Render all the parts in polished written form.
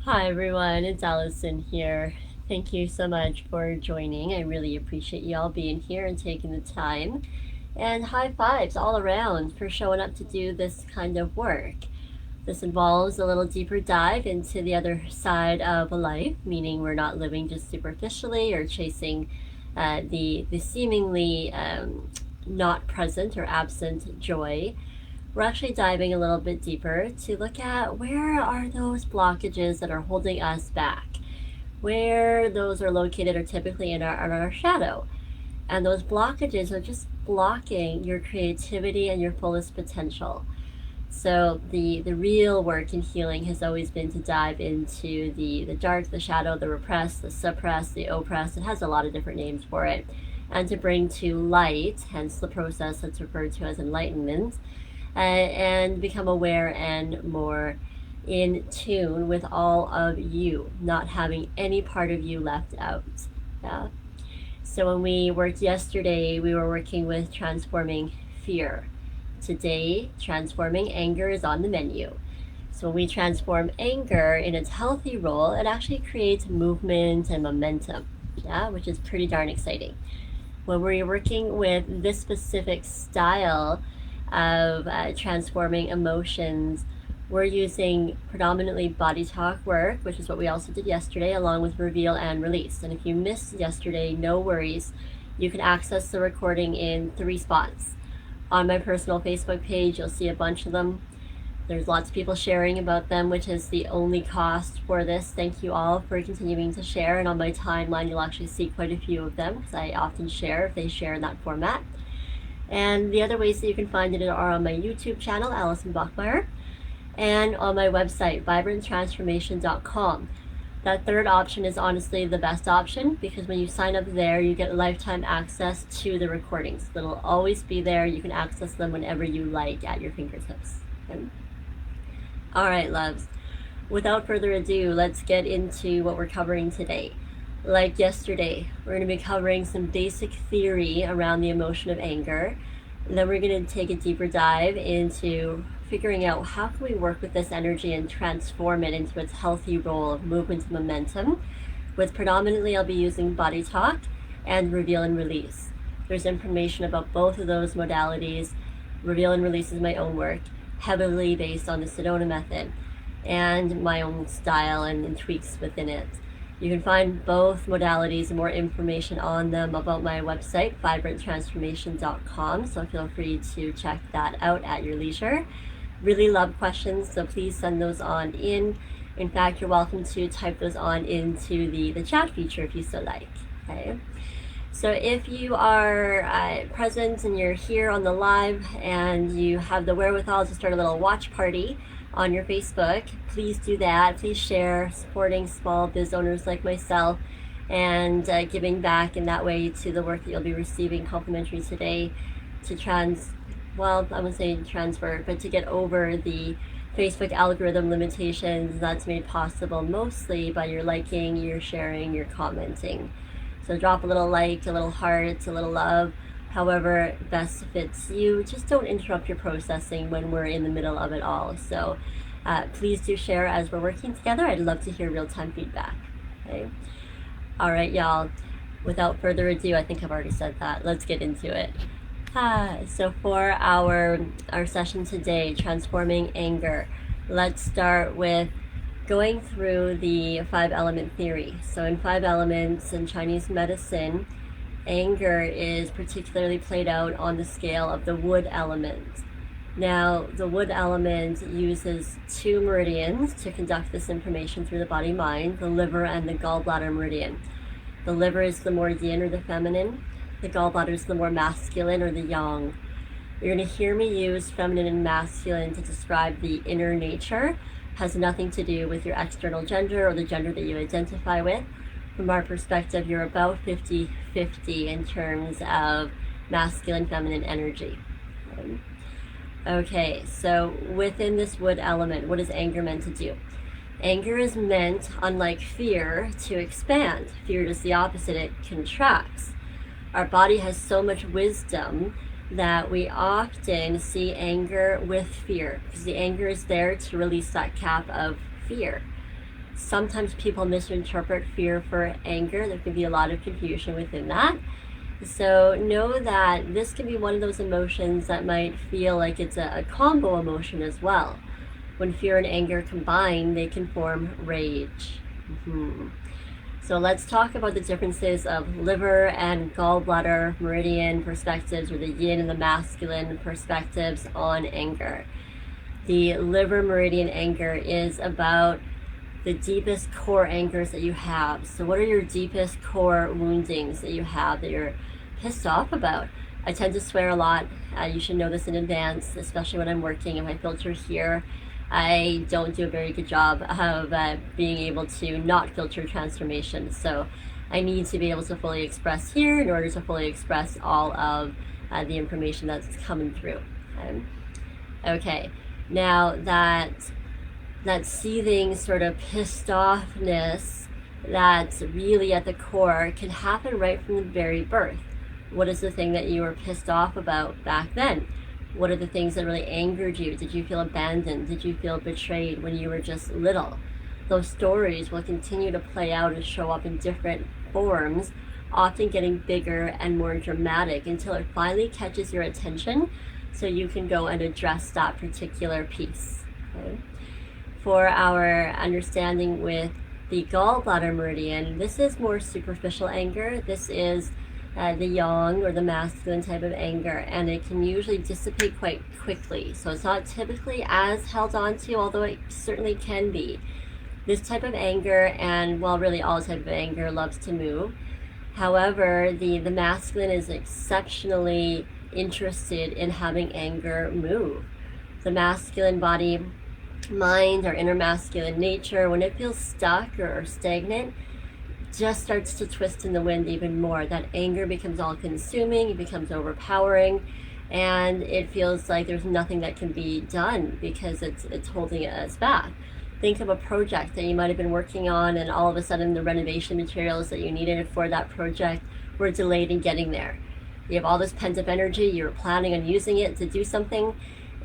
Hi everyone, it's Allison here. Thank you so much for joining. I really appreciate you all being here and taking the time. And high fives all around for showing up to do this kind of work. This involves a little deeper dive into the other side of life, meaning we're not living just superficially or chasing the seemingly not present or absent joy. We're actually diving a little bit deeper to look at where are those blockages that are holding us back. Where those are located are typically in our shadow. And those blockages are just blocking your creativity and your fullest potential. So the real work in healing has always been to dive into the dark, the shadow, the repressed, the suppressed, the oppressed. It has a lot of different names for it. And to bring to light, hence the process that's referred to as enlightenment, and become aware and more in tune with all of you, not having any part of you left out. Yeah. So when we worked yesterday, we were working with transforming fear. Today, transforming anger is on the menu. So when we transform anger in its healthy role, it actually creates movement and momentum, yeah, which is pretty darn exciting. When we're working with this specific style of transforming emotions, we're using predominantly body talk work, which is what we also did yesterday, along with reveal and release. And if you missed yesterday, no worries. You can access the recording in 3 spots. On my personal Facebook page, you'll see a bunch of them. There's lots of people sharing about them, which is the only cost for this. Thank you all for continuing to share. And on my timeline, you'll actually see quite a few of them because I often share if they share in that format. And the other ways that you can find it are on my YouTube channel, Allison Bachmeyer, and on my website, vibranttransformation.com. That third option is honestly the best option because when you sign up there, you get lifetime access to the recordings. They'll always be there. You can access them whenever you like at your fingertips. Okay? All right, loves. Without further ado, let's get into what we're covering today. Like yesterday, we're going to be covering some basic theory around the emotion of anger. And then we're going to take a deeper dive into figuring out how can we work with this energy and transform it into its healthy role of movement and momentum. With predominantly, I'll be using body talk and reveal and release. There's information about both of those modalities. Reveal and release is my own work, heavily based on the Sedona method and my own style and tweaks within it. You can find both modalities and more information on them about my website, vibranttransformation.com, so feel free to check that out at your leisure. Really love questions, so please send those on in. In fact, you're welcome to type those on into the chat feature if you so like. Okay. So if you are present and you're here on the live and you have the wherewithal to start a little watch party on your Facebook, please do that. Please share, supporting small biz owners like myself and giving back in that way to the work that you'll be receiving complimentary today to I wouldn't say transfer, but to get over the Facebook algorithm limitations that's made possible mostly by your liking, your sharing, your commenting. So drop a little like, a little heart, a little love, however best fits you. Just don't interrupt your processing when we're in the middle of it all. So please do share as we're working together. I'd love to hear real-time feedback. Okay. All right, y'all. Without further ado, I think I've already said that. Let's get into it. So for our session today, transforming anger, let's start with going through the 5-element theory. So in 5 elements in Chinese medicine, anger is particularly played out on the scale of the wood element. Now, the wood element uses 2 meridians to conduct this information through the body-mind, the liver and the gallbladder meridian. The liver is the more yin or the feminine. The gallbladder is the more masculine or the yang. You're going to hear me use feminine and masculine to describe the inner nature. Has nothing to do with your external gender or the gender that you identify with. From our perspective, you're about 50-50 in terms of masculine, feminine energy. Okay, so within this wood element, what is anger meant to do? Anger is meant, unlike fear, to expand. Fear does the opposite, it contracts. Our body has so much wisdom that we often see anger with fear because the anger is there to release that cap of fear. Sometimes people misinterpret fear for anger. There can be a lot of confusion within that. So know that this can be one of those emotions that might feel like it's a combo emotion as well. When fear and anger combine, they can form rage. So let's talk about the differences of liver and gallbladder meridian perspectives, or the yin and the masculine perspectives on anger. The liver meridian anger is about the deepest core angers that you have. So what are your deepest core woundings that you have that you're pissed off about? I tend to swear a lot. You should know this in advance, especially when I'm working. If I filter here, I don't do a very good job of being able to not filter transformation. So I need to be able to fully express here in order to fully express all of the information that's coming through. Okay. Now that seething sort of pissed offness that's really at the core can happen right from the very birth. What is the thing that you were pissed off about back then? What are the things that really angered you? Did you feel abandoned? Did you feel betrayed when you were just little? Those stories will continue to play out and show up in different forms, often getting bigger and more dramatic until it finally catches your attention so you can go and address that particular piece. Okay? For our understanding with the gallbladder meridian, this is more superficial anger. This is the yang or the masculine type of anger, and it can usually dissipate quite quickly. So it's not typically as held on to, although it certainly can be. This type of anger, and well, really all type of anger, loves to move. However, the masculine is exceptionally interested in having anger move. The masculine body, mind, or inner masculine nature, when it feels stuck or stagnant, just starts to twist in the wind even more. That anger becomes all consuming, it becomes overpowering, and it feels like there's nothing that can be done because it's holding us back. Think of a project that you might have been working on, and all of a sudden the renovation materials that you needed for that project were delayed in getting there. You have all this pent-up energy, you're planning on using it to do something,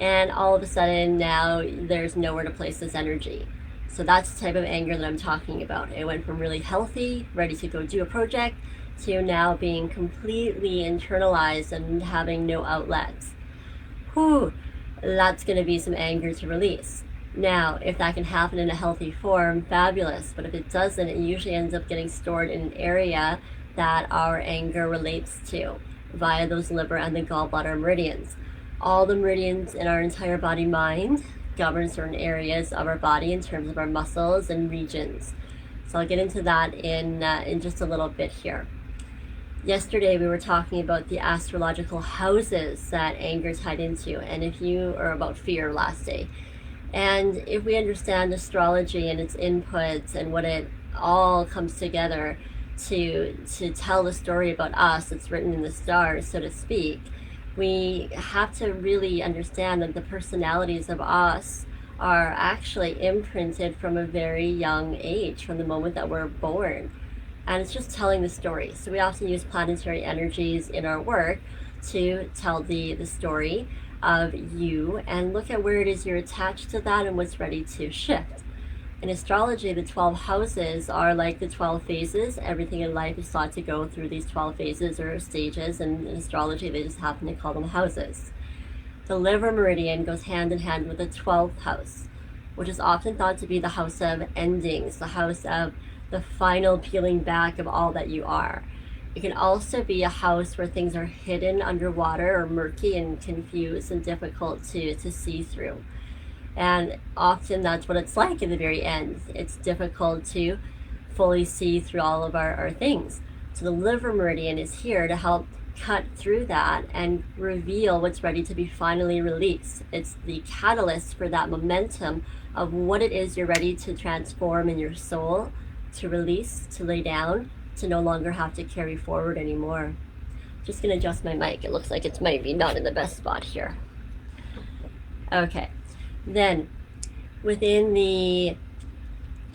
and all of a sudden now there's nowhere to place this energy. So that's the type of anger that I'm talking about. It went from really healthy, ready to go do a project, to now being completely internalized and having no outlets. Whew, that's going to be some anger to release. Now, if that can happen in a healthy form, fabulous. But if it doesn't, it usually ends up getting stored in an area that our anger relates to via those liver and the gallbladder meridians. All the meridians in our entire body mind govern certain areas of our body in terms of our muscles and regions. So I'll get into that in just a little bit here. Yesterday we were talking about the astrological houses that anger tied into, and about fear last day. And if we understand astrology and its inputs and what it all comes together to tell the story about us, it's written in the stars, so to speak, we have to really understand that the personalities of us are actually imprinted from a very young age, from the moment that we're born. And it's just telling the story. So we often use planetary energies in our work to tell the story of you and look at where it is you're attached to that and what's ready to shift. In astrology, the 12 houses are like the 12 phases. Everything in life is thought to go through these 12 phases or stages, and in astrology, they just happen to call them houses. The liver meridian goes hand in hand with the 12th house, which is often thought to be the house of endings, the house of the final peeling back of all that you are. It can also be a house where things are hidden underwater or murky and confused and difficult to see through. And often that's what it's like in the very end. It's difficult to fully see through all of our things. So the liver meridian is here to help cut through that and reveal what's ready to be finally released. It's the catalyst for that momentum of what it is you're ready to transform in your soul, to release, to lay down, to no longer have to carry forward anymore. Just gonna adjust my mic. It looks like it's maybe not in the best spot here. Okay. Then, within the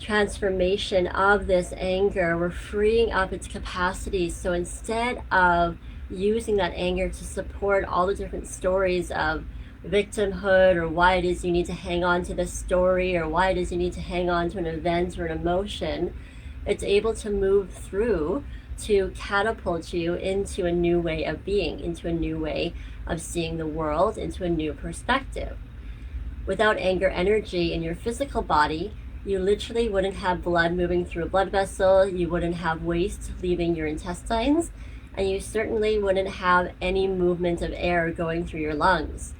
transformation of this anger, we're freeing up its capacity. So instead of using that anger to support all the different stories of victimhood, or why it is you need to hang on to this story, or why it is you need to hang on to an event or an emotion, it's able to move through to catapult you into a new way of being, into a new way of seeing the world, into a new perspective. Without anger energy in your physical body, you literally wouldn't have blood moving through a blood vessel, you wouldn't have waste leaving your intestines, and you certainly wouldn't have any movement of air going through your lungs.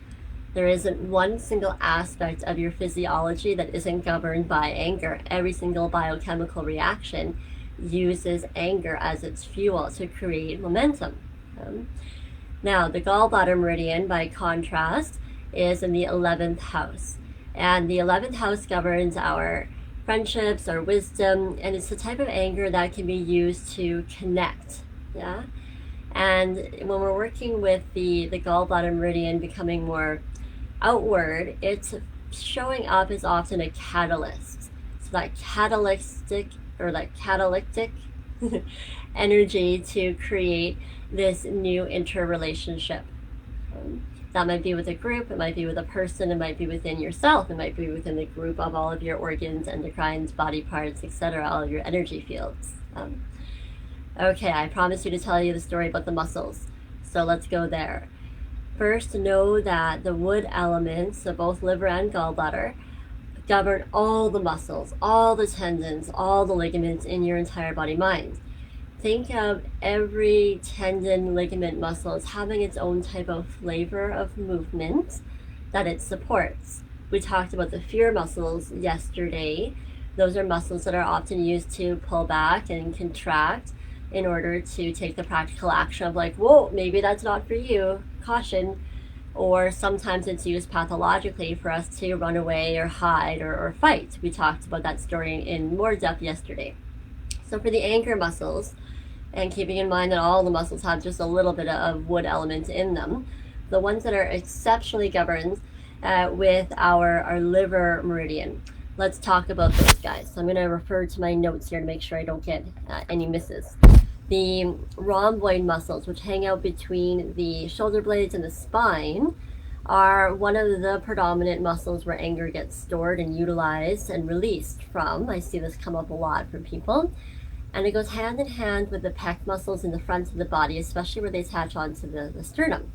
There isn't one single aspect of your physiology that isn't governed by anger. Every single biochemical reaction uses anger as its fuel to create momentum. Now, the gallbladder meridian, by contrast, is in the 11th house. And the 11th house governs our friendships, our wisdom, and it's the type of anger that can be used to connect. Yeah? And when we're working with the gallbladder meridian becoming more outward, it's showing up as often a catalyst. So that catalytic energy to create this new interrelationship. That might be with a group, it might be with a person, it might be within yourself, it might be within the group of all of your organs, endocrines, body parts, etc., all of your energy fields. Okay, I promised you to tell you the story about the muscles, so let's go there. First, know that the wood elements, so both liver and gallbladder, govern all the muscles, all the tendons, all the ligaments in your entire body-mind. Think of every tendon, ligament, muscle as having its own type of flavor of movement that it supports. We talked about the fear muscles yesterday. Those are muscles that are often used to pull back and contract in order to take the practical action of like, whoa, maybe that's not for you, caution. Or sometimes it's used pathologically for us to run away or hide or fight. We talked about that story in more depth yesterday. So for the anger muscles, and keeping in mind that all the muscles have just a little bit of wood element in them, the ones that are exceptionally governed with our liver meridian. Let's talk about those guys. So I'm going to refer to my notes here to make sure I don't get any misses. The rhomboid muscles, which hang out between the shoulder blades and the spine, are one of the predominant muscles where anger gets stored and utilized and released from. I see this come up a lot from people. And it goes hand in hand with the pec muscles in the front of the body, especially where they attach onto the sternum.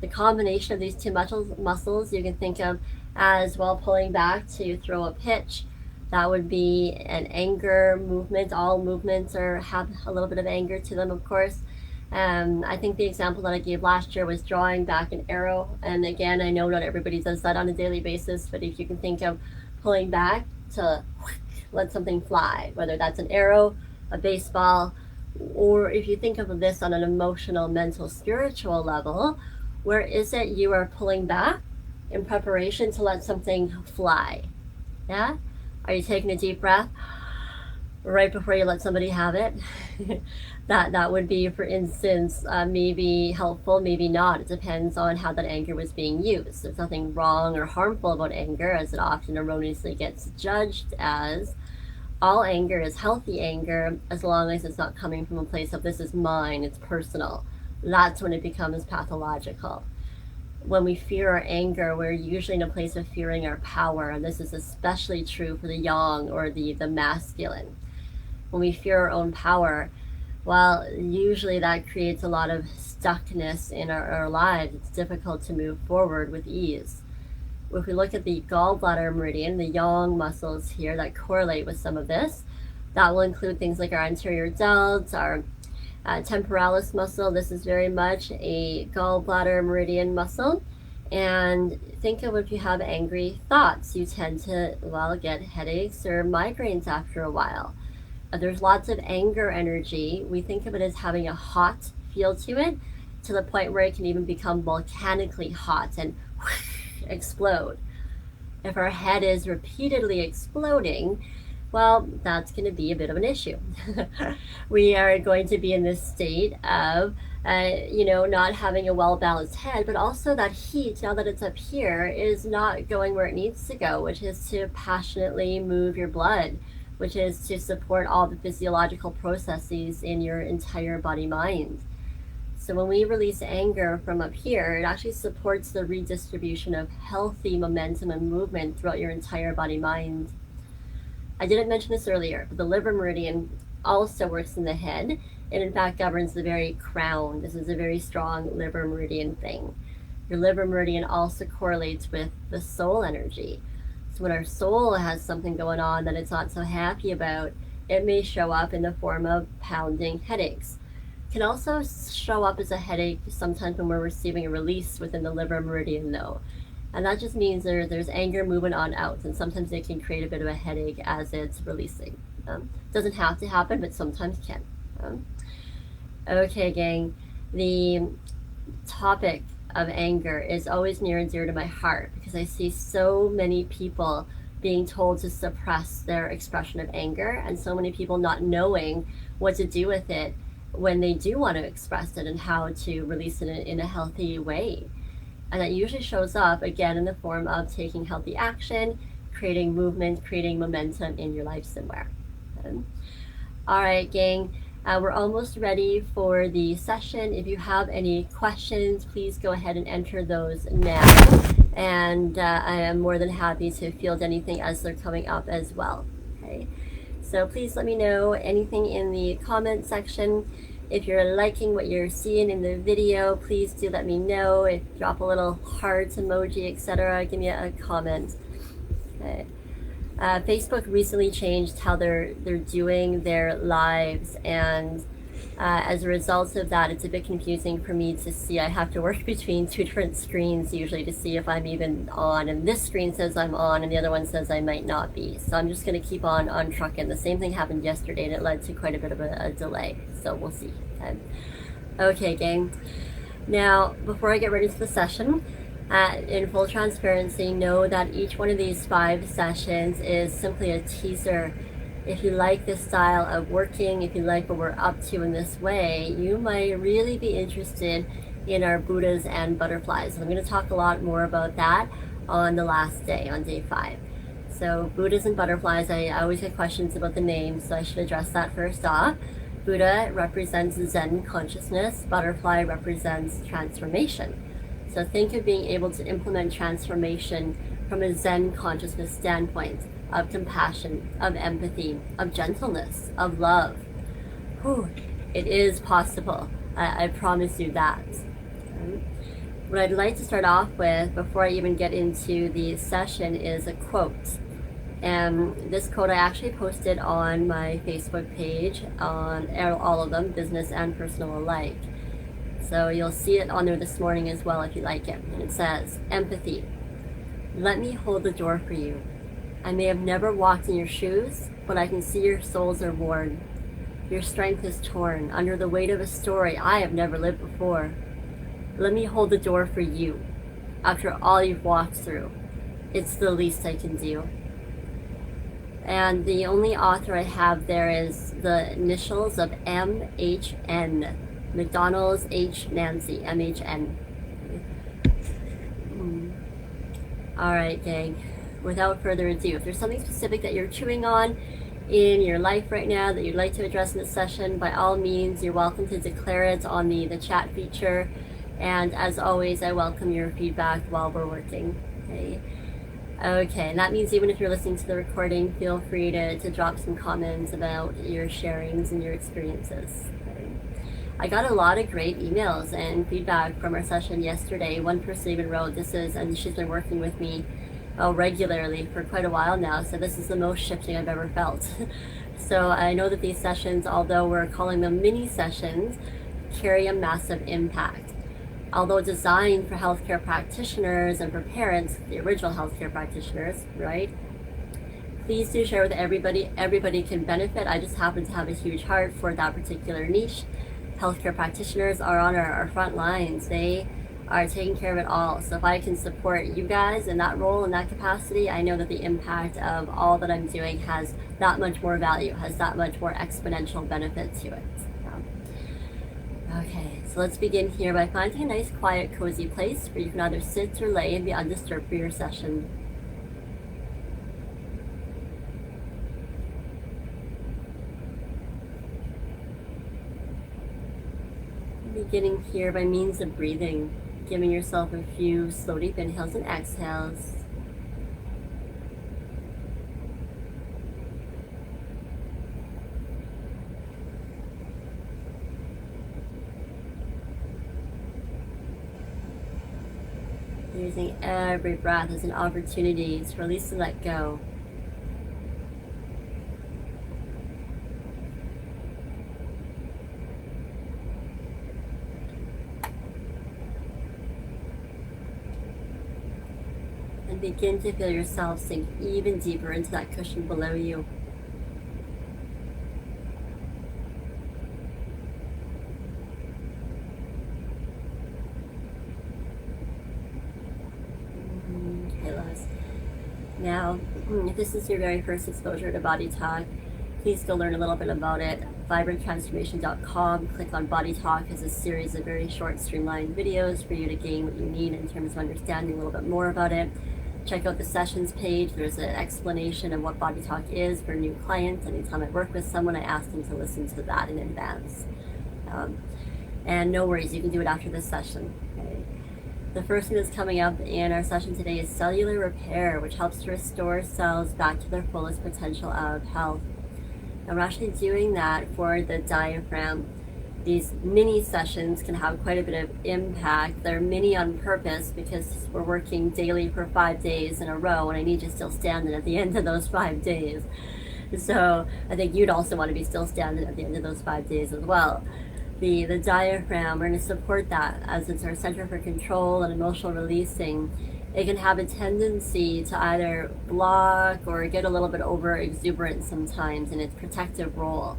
The combination of these two muscles you can think of as well pulling back to throw a pitch. That would be an anger movement. All movements have a little bit of anger to them, of course. I think the example that I gave last year was drawing back an arrow. And again, I know not everybody does that on a daily basis, but if you can think of pulling back to let something fly, whether that's an arrow, a baseball, or if you think of this on an emotional, mental, spiritual level, where is it you are pulling back in preparation to let something fly? Yeah? Are you taking a deep breath right before you let somebody have it? that would be, for instance, maybe helpful, maybe not. It depends on how that anger was being used. There's nothing wrong or harmful about anger, as it often erroneously gets judged as. All anger is healthy anger as long as it's not coming from a place of this is mine, it's personal. That's when it becomes pathological. When we fear our anger, we're usually in a place of fearing our power, and this is especially true for the yang or the masculine. When we fear our own power, well, usually that creates a lot of stuckness in our lives. It's difficult to move forward with ease. If we look at the gallbladder meridian, the yang muscles here that correlate with some of this, that will include things like our anterior delts, our temporalis muscle. This is very much a gallbladder meridian muscle. And think of if you have angry thoughts, you tend to, well, get headaches or migraines after a while. There's lots of anger energy. We think of it as having a hot feel to it, to the point where it can even become volcanically hot and explode. If our head is repeatedly exploding, well, that's going to be a bit of an issue. We are going to be in this state of, not having a well-balanced head, but also that heat, now that it's up here, is not going where it needs to go, which is to passionately move your blood, which is to support all the physiological processes in your entire body-mind. So when we release anger from up here, it actually supports the redistribution of healthy momentum and movement throughout your entire body mind. I didn't mention this earlier, but the liver meridian also works in the head, and in fact governs the very crown. This is a very strong liver meridian thing. Your liver meridian also correlates with the soul energy. So when our soul has something going on that it's not so happy about, it may show up in the form of pounding headaches. It can also show up as a headache sometimes when we're receiving a release within the liver meridian though. And that just means there's anger moving on out, and sometimes it can create a bit of a headache as it's releasing. Doesn't have to happen, but sometimes can. Okay, gang, the topic of anger is always near and dear to my heart because I see so many people being told to suppress their expression of anger, and so many people not knowing what to do with it when they do want to express it and how to release it in a healthy way. And that usually shows up again in the form of taking healthy action, creating movement, creating momentum in your life somewhere. All right, gang, we're almost ready for the session. If you have any questions, please go ahead and enter those now. And I am more than happy to field anything as they're coming up as well. Okay, so please let me know anything in the comment section. If you're liking what you're seeing in the video, please do let me know. Drop a little heart emoji, etc. Give me a comment. Okay. Facebook recently changed how they're doing their lives, and as a result of that, it's a bit confusing for me to see. I have to work between two different screens usually to see if I'm even on, and this screen says I'm on and the other one says I might not be. So I'm just going to keep on trucking. The same thing happened yesterday and it led to quite a bit of a delay, so we'll see. Okay, gang. Now, before I get ready to the session, in full transparency, know that each one of these 5 sessions is simply a teaser. If you like this style of working, if you like what we're up to in this way, you might really be interested in our Buddhas and butterflies. And I'm going to talk a lot more about that on the last day, on day 5. So Buddhas and butterflies, I always get questions about the name, so I should address that first off. Buddha represents Zen consciousness, butterfly represents transformation. So think of being able to implement transformation from a Zen consciousness standpoint of compassion, of empathy, of gentleness, of love. Whew, it is possible. I promise you that. What I'd like to start off with before I even get into the session is a quote. And this quote I actually posted on my Facebook page, on all of them, business and personal alike. So you'll see it on there this morning as well if you like it. And it says, empathy. Let me hold the door for you. I may have never walked in your shoes, but I can see your soles are worn. Your strength is torn under the weight of a story I have never lived before. Let me hold the door for you. After all you've walked through, it's the least I can do. And the only author I have there is the initials of MHN. McDonald's H. Nancy, MHN. All right, gang. Without further ado, if there's something specific that you're chewing on in your life right now that you'd like to address in this session, by all means, you're welcome to declare it on the chat feature. And as always, I welcome your feedback while we're working. Okay, and that means even if you're listening to the recording, feel free to drop some comments about your sharings and your experiences. I got a lot of great emails and feedback from our session yesterday. One person even wrote, and she's been working with me regularly for quite a while now, so this is the most shifting I've ever felt. So I know that these sessions, although we're calling them mini sessions, carry a massive impact. Although designed for healthcare practitioners and for parents, the original healthcare practitioners, right? Please do share with everybody. Everybody can benefit. I just happen to have a huge heart for that particular niche. Healthcare practitioners are on our front lines. They are taking care of it all. So if I can support you guys in that role, in that capacity, I know that the impact of all that I'm doing has that much more value, has that much more exponential benefit to it. Okay, so let's begin here by finding a nice, quiet, cozy place where you can either sit or lay and be undisturbed for your session. Beginning here by means of breathing, giving yourself a few slow deep inhales and exhales. Using every breath as an opportunity to release and let go. And begin to feel yourself sink even deeper into that cushion below you. Now, if this is your very first exposure to Body Talk, please go learn a little bit about it. vibranttransformation.com, click on Body Talk as a series of very short, streamlined videos for you to gain what you need in terms of understanding a little bit more about it. Check out the sessions page. There's an explanation of what Body Talk is for new clients. Anytime I work with someone, I ask them to listen to that in advance. And no worries, you can do it after this session. Okay? The first thing that's coming up in our session today is cellular repair, which helps to restore cells back to their fullest potential of health. And we're actually doing that for the diaphragm. These mini sessions can have quite a bit of impact. They're mini on purpose because we're working daily for 5 days in a row, and I need you still standing at the end of those 5 days. So I think you'd also want to be still standing at the end of those 5 days as well. The diaphragm, we're going to support that as it's our center for control and emotional releasing. It can have a tendency to either block or get a little bit over exuberant sometimes in its protective role.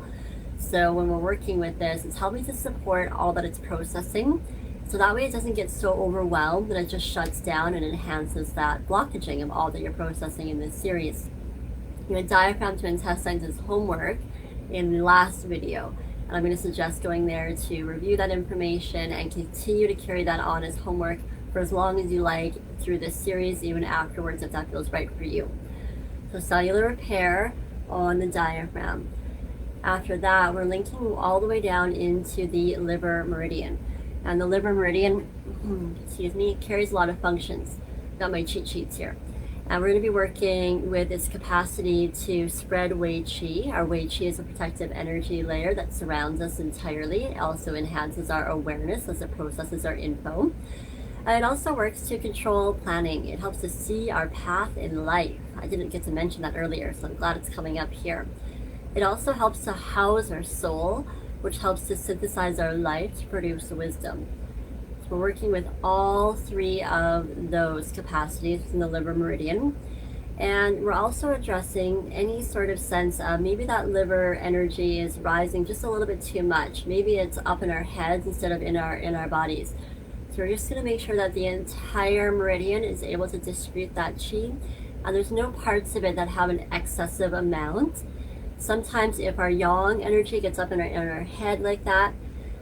So when we're working with this, it's helping to support all that it's processing. So that way it doesn't get so overwhelmed that it just shuts down and enhances that blockaging of all that you're processing in this series. Your diaphragm to intestines is homework in the last video. And I'm going to suggest going there to review that information and continue to carry that on as homework for as long as you like through this series, even afterwards if that feels right for you. So cellular repair on the diaphragm. After that, we're linking all the way down into the liver meridian. And the liver meridian, carries a lot of functions. Got my cheat sheets here. And we're going to be working with its capacity to spread Wei Qi. Our Wei Qi is a protective energy layer that surrounds us entirely. It also enhances our awareness as it processes our info. And it also works to control planning. It helps us see our path in life. I didn't get to mention that earlier, so I'm glad it's coming up here. It also helps to house our soul, which helps to synthesize our life to produce wisdom. We're working with all 3 of those capacities in the liver meridian. And we're also addressing any sort of sense of maybe that liver energy is rising just a little bit too much. Maybe it's up in our heads instead of in our bodies. So we're just going to make sure that the entire meridian is able to distribute that qi. And there's no parts of it that have an excessive amount. Sometimes if our yang energy gets up in our head like that,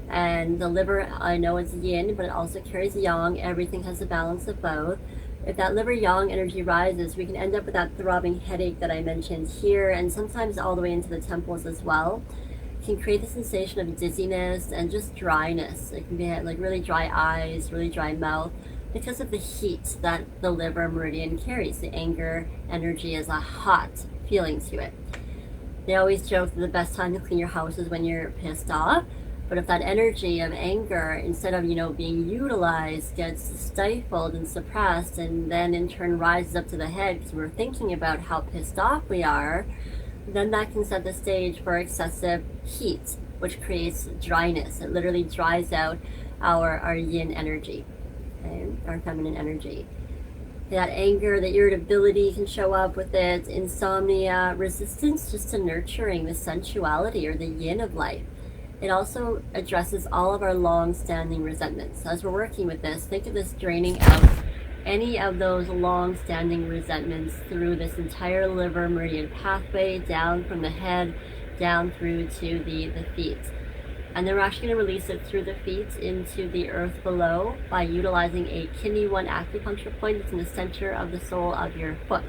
and the liver, I know it's yin, but it also carries yang. Everything has a balance of both. If that liver yang energy rises, we can end up with that throbbing headache that I mentioned here, and sometimes all the way into the temples as well. It can create the sensation of dizziness and just dryness. It can be like really dry eyes, really dry mouth, because of the heat that the liver meridian carries. The anger energy is a hot feeling to it. They always joke that the best time to clean your house is when you're pissed off. But if that energy of anger, instead of, being utilized, gets stifled and suppressed and then in turn rises up to the head because we're thinking about how pissed off we are, then that can set the stage for excessive heat, which creates dryness. It literally dries out our yin energy, okay? Our feminine energy. That anger, the irritability can show up with it, insomnia, resistance just to nurturing the sensuality or the yin of life. It also addresses all of our long-standing resentments. So as we're working with this, think of this draining out any of those long-standing resentments through this entire liver meridian pathway, down from the head, down through to the feet. And then we're actually going to release it through the feet into the earth below by utilizing a kidney 1 acupuncture point that's in the center of the sole of your foot.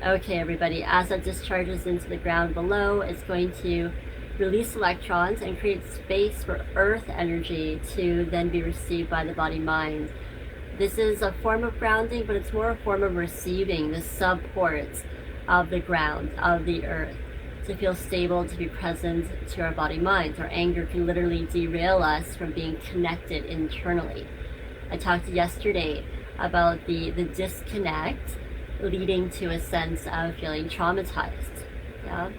Okay, everybody, as that discharges into the ground below, it's going to release electrons and create space for earth energy to then be received by the body-mind. This is a form of grounding, but it's more a form of receiving the support of the ground, of the earth, to feel stable, to be present to our body-mind. Our anger can literally derail us from being connected internally. I talked yesterday about the disconnect leading to a sense of feeling traumatized. Yeah?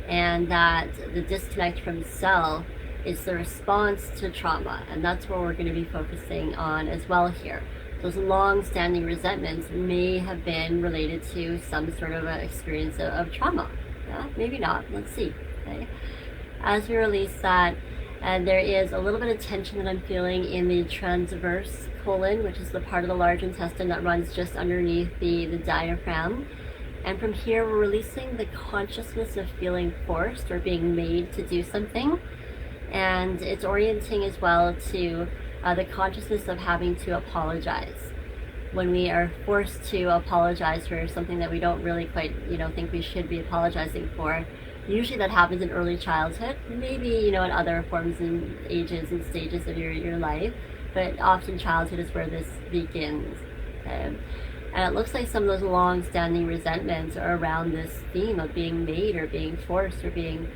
And that the disconnect from self is the response to trauma, and that's what we're going to be focusing on as well here. Those long-standing resentments may have been related to some sort of an experience of trauma. Yeah? Maybe not. Let's see. Okay? As we release that, and there is a little bit of tension that I'm feeling in the transverse colon, which is the part of the large intestine that runs just underneath the diaphragm. And from here, we're releasing the consciousness of feeling forced or being made to do something. And it's orienting as well to the consciousness of having to apologize. When we are forced to apologize for something that we don't really quite, think we should be apologizing for, usually that happens in early childhood, maybe, in other forms and ages and stages of your life, but often childhood is where this begins. Okay? And it looks like some of those long-standing resentments are around this theme of being made or being forced or being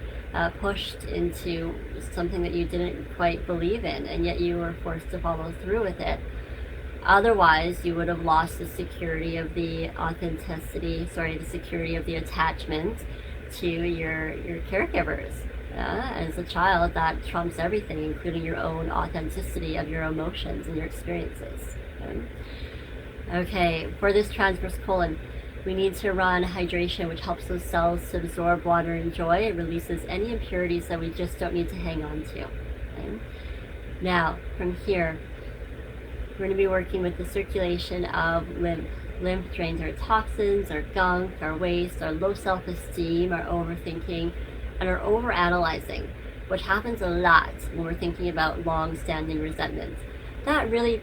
pushed into something that you didn't quite believe in, and yet you were forced to follow through with it. Otherwise, you would have lost the security of the the security of the attachment to your caregivers. As a child, that trumps everything, including your own authenticity of your emotions and your experiences. Okay, for this transverse colon, we need to run hydration, which helps those cells to absorb water and joy. It releases any impurities that we just don't need to hang on to. Okay? Now, from here, we're going to be working with the circulation of lymph. Lymph drains our toxins, our gunk, our waste, our low self-esteem, our overthinking, and our overanalyzing, which happens a lot when we're thinking about long-standing resentments. That really,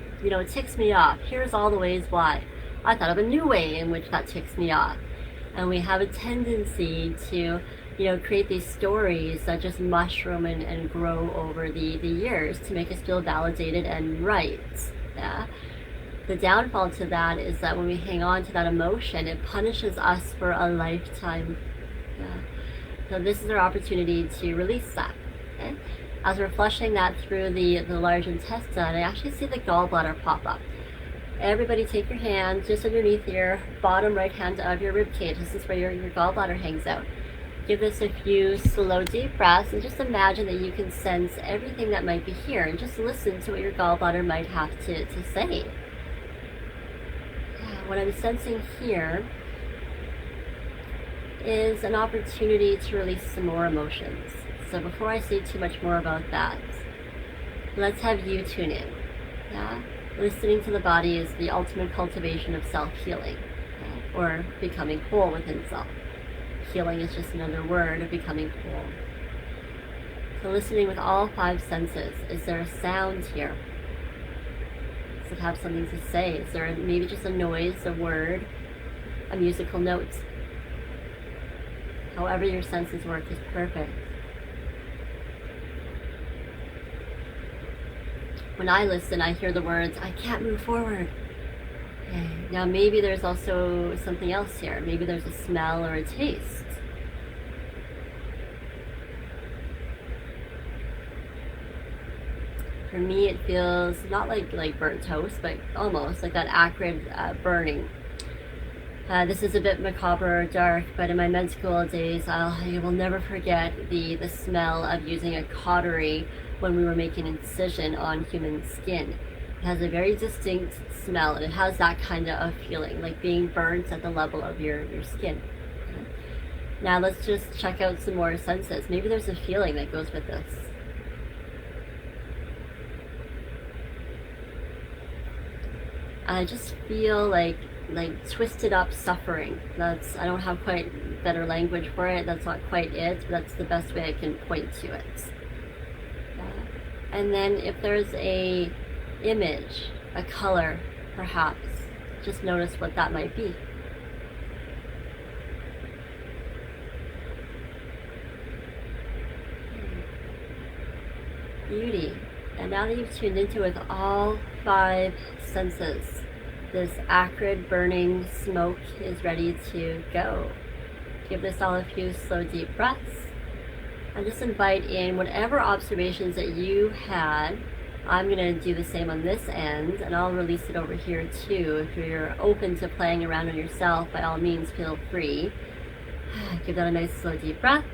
ticks me off. Here's all the ways why. I thought of a new way in which that ticks me off. And we have a tendency to, create these stories that just mushroom and grow over the years to make us feel validated and right. Yeah? The downfall to that is that when we hang on to that emotion, it punishes us for a lifetime. Yeah? So this is our opportunity to release that. Okay? As we're flushing that through the large intestine, I actually see the gallbladder pop up. Everybody take your hand just underneath your bottom right hand of your rib cage. This is where your gallbladder hangs out. Give this a few slow, deep breaths, and just imagine that you can sense everything that might be here, and just listen to what your gallbladder might have to say. What I'm sensing here is an opportunity to release some more emotions. So before I say too much more about that, let's have you tune in. Yeah? Listening to the body is the ultimate cultivation of self-healing, or becoming whole within self. Healing is just another word of becoming whole. So listening with all 5 senses. Is there a sound here? Does it have something to say? Is there maybe just a noise, a word, a musical note? However your senses work is perfect. When I listen, I hear the words, I can't move forward. Okay. Now maybe there's also something else here. Maybe there's a smell or a taste. For me, it feels not like burnt toast, but almost like that acrid burning. This is a bit macabre or dark, but in my med school days, I will never forget the smell of using a cautery when we were making an incision on human skin. It has a very distinct smell, and it has that kind of feeling, like being burnt at the level of your skin. Okay. Now let's just check out some more senses. Maybe there's a feeling that goes with this. I just feel like twisted up suffering. I don't have quite better language for it. That's not quite it, but that's the best way I can point to it. And then if there's a image, a color, perhaps, just notice what that might be. beauty. And now that you've tuned into it with all 5 senses, this acrid burning smoke is ready to go. Give this all a few slow deep breaths. And just invite in whatever observations that you had. I'm going to do the same on this end, and I'll release it over here too. If you're open to playing around on yourself, by all means feel free. Give that a nice slow deep breath.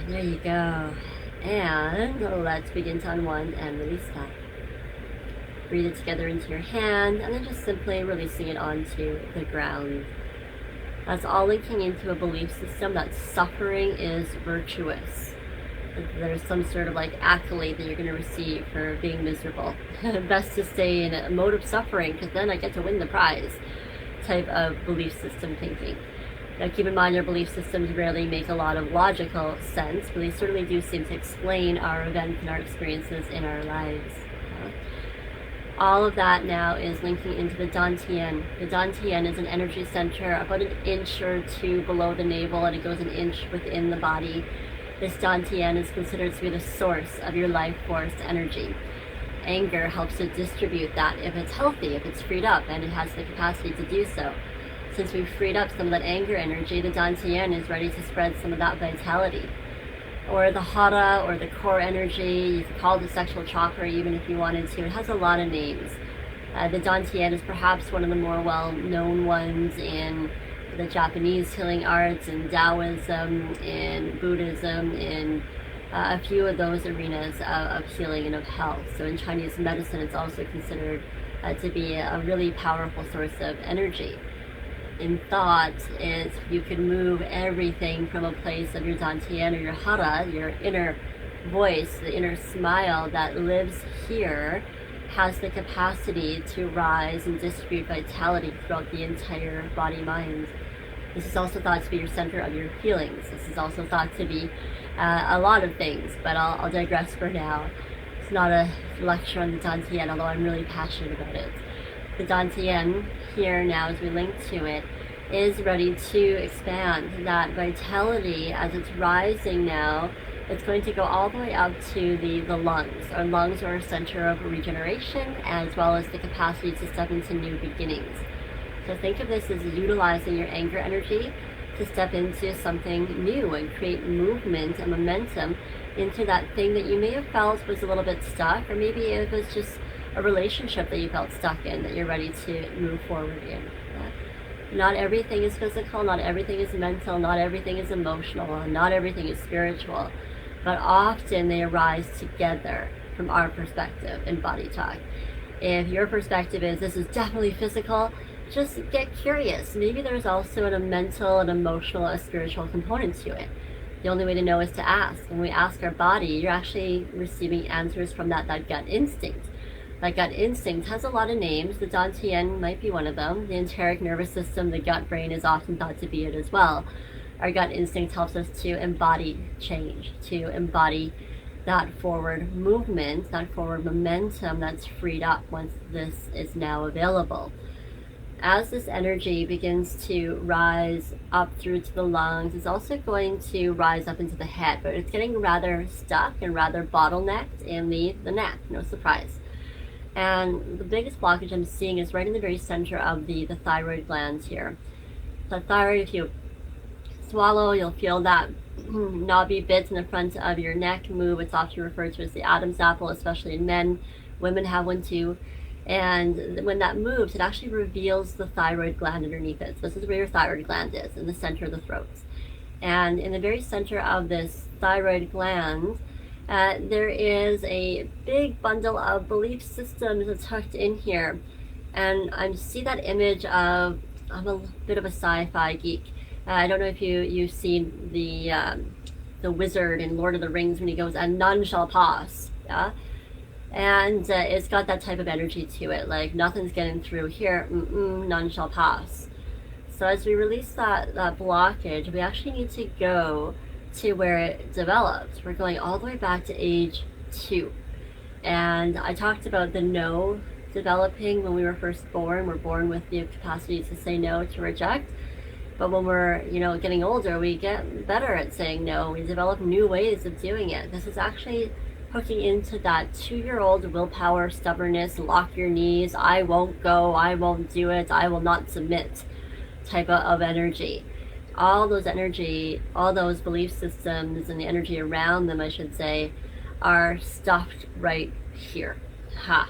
There you go. And let's begin to unwind and release that. Breathe it together into your hand, and then just simply releasing it onto the ground. That's all linking into a belief system that suffering is virtuous. There's some sort of like accolade that you're going to receive for being miserable. Best to stay in a mode of suffering, because then I get to win the prize type of belief system thinking. Now keep in mind, your belief systems rarely make a lot of logical sense, but they certainly do seem to explain our events and our experiences in our lives. All of that now is linking into the Dantian. The Dantian is an energy center about an inch or two below the navel, and it goes an inch within the body. This Dantian is considered to be the source of your life force energy. Anger helps to distribute that if it's healthy, if it's freed up, and it has the capacity to do so. Since we've freed up some of that anger energy, the Dantian is ready to spread some of that vitality. Or the Hara, or the core energy. You could call it the sexual chakra even if you wanted to. It has a lot of names. The Dantian is perhaps one of the more well-known ones in the Japanese healing arts, in Taoism, in Buddhism, in a few of those arenas of healing and of health. So in Chinese medicine, it's also considered to be a really powerful source of energy. In thought, is you can move everything from a place of your Dantian or your Hara, your inner voice, the inner smile that lives here, has the capacity to rise and distribute vitality throughout the entire body-mind. This is also thought to be your center of your feelings. This is also thought to be a lot of things, but I'll digress for now. It's not a lecture on the Dantian, although I'm really passionate about it. The Dantian here now, as we link to it, is ready to expand. That vitality, as it's rising now, it's going to go all the way up to the lungs. Our lungs are a center of regeneration, as well as the capacity to step into new beginnings. So think of this as utilizing your anger energy to step into something new and create movement and momentum into that thing that you may have felt was a little bit stuck, or maybe it was just a relationship that you felt stuck in that you're ready to move forward in. Not everything is physical, not everything is mental, not everything is emotional, and not everything is spiritual, but often they arise together from our perspective in Body Talk. If your perspective is this is definitely physical, just get curious. Maybe there's also a mental, an emotional, a spiritual component to it. The only way to know is to ask. When we ask our body, you're actually receiving answers from that gut instinct. That gut instinct has a lot of names. The Dantian might be one of them. The enteric nervous system, the gut brain, is often thought to be it as well. Our gut instinct helps us to embody change, to embody that forward movement, that forward momentum that's freed up once this is now available. As this energy begins to rise up through to the lungs, it's also going to rise up into the head, but it's getting rather stuck and rather bottlenecked in the neck, no surprise. And the biggest blockage I'm seeing is right in the very center of the thyroid glands here. The thyroid, if you swallow, you'll feel that knobby bits in the front of your neck move. It's often referred to as the Adam's apple, especially in men. Women have one too. And when that moves, it actually reveals the thyroid gland underneath it. So this is where your thyroid gland is, in the center of the throat. And in the very center of this thyroid gland, there is a big bundle of belief systems that's tucked in here. And I see that image of, I'm a bit of a sci-fi geek. I don't know if you've seen the wizard in Lord of the Rings when he goes, and none shall pass. Yeah? And it's got that type of energy to it, like nothing's getting through here, none shall pass. So as we release that blockage, we actually need to go to where it developed. We're going all the way back to age 2. And I talked about the no developing when we were first born. We're born with the capacity to say no, to reject. But when we're, getting older, we get better at saying no. We develop new ways of doing it. This is actually hooking into that 2-year-old willpower, stubbornness, lock your knees, I won't go, I won't do it, I will not submit type of energy. All those energy, all those belief systems and the energy around them, I should say, are stuffed right here. Ha.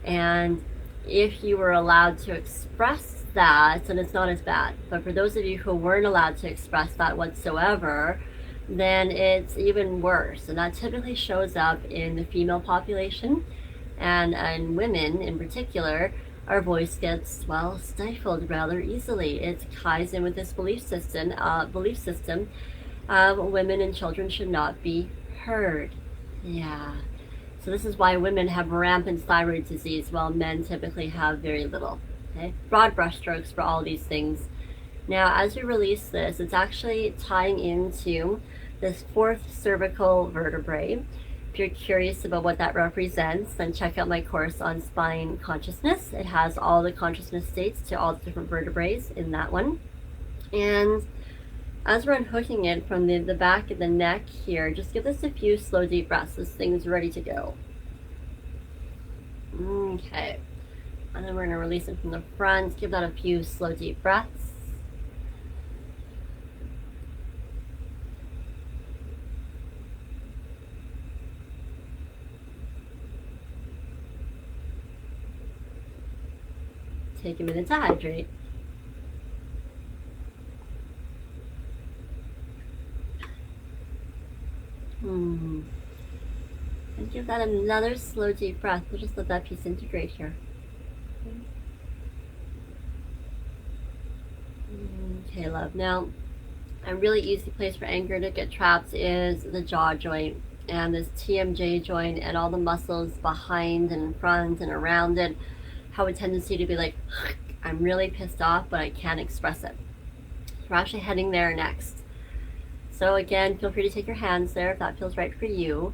And if you were allowed to express that, then it's not as bad. But for those of you who weren't allowed to express that whatsoever, then it's even worse. And that typically shows up in the female population, and in women in particular. Our voice gets, well, stifled rather easily. It ties in with this belief system. Women and children should not be heard. Yeah. So this is why women have rampant thyroid disease, while men typically have very little. Okay? Broad brushstrokes for all these things. Now, as we release this, it's actually tying into this 4th cervical vertebrae. If you're curious about what that represents, then check out my course on spine consciousness. It has all the consciousness states to all the different vertebrae in that one. And as we're unhooking it from the back of the neck here, just give this a few slow, deep breaths. This thing's ready to go. Okay. And then we're going to release it from the front. Give that a few slow, deep breaths. Take a minute to hydrate. And give that another slow, deep breath. We'll just let that piece integrate here. Okay, love. Now, a really easy place for anger to get trapped is the jaw joint and this TMJ joint and all the muscles behind and in front and around it have a tendency to be like, I'm really pissed off, but I can't express it. We're actually heading there next. So again, feel free to take your hands there if that feels right for you.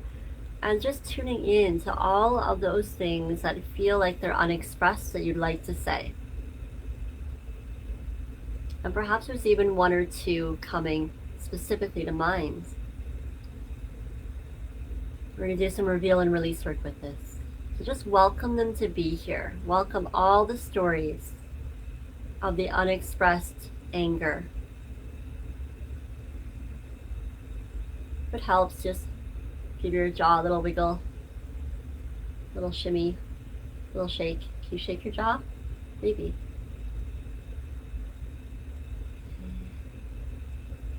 And just tuning in to all of those things that feel like they're unexpressed that you'd like to say. And perhaps there's even 1 or 2 coming specifically to mind. We're going to do some reveal and release work with this. So just welcome them to be here. Welcome all the stories of the unexpressed anger. If it helps, just give your jaw a little wiggle, little shimmy, little shake. Can you shake your jaw? Maybe.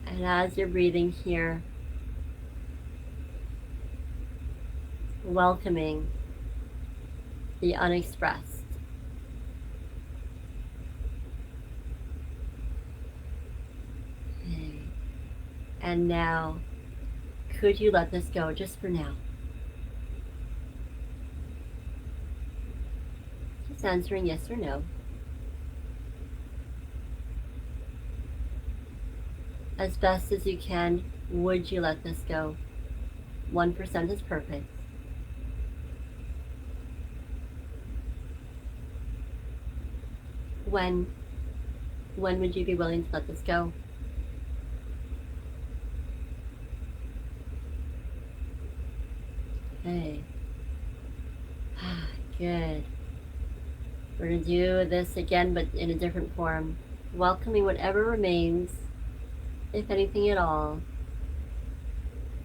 And as you're breathing here, welcoming the unexpressed. Okay. And now, could you let this go just for now? Just answering yes or no. As best as you can, would you let this go? 1% is perfect. When would you be willing to let this go? Okay. Good. We're going to do this again, but in a different form. Welcoming whatever remains, if anything at all,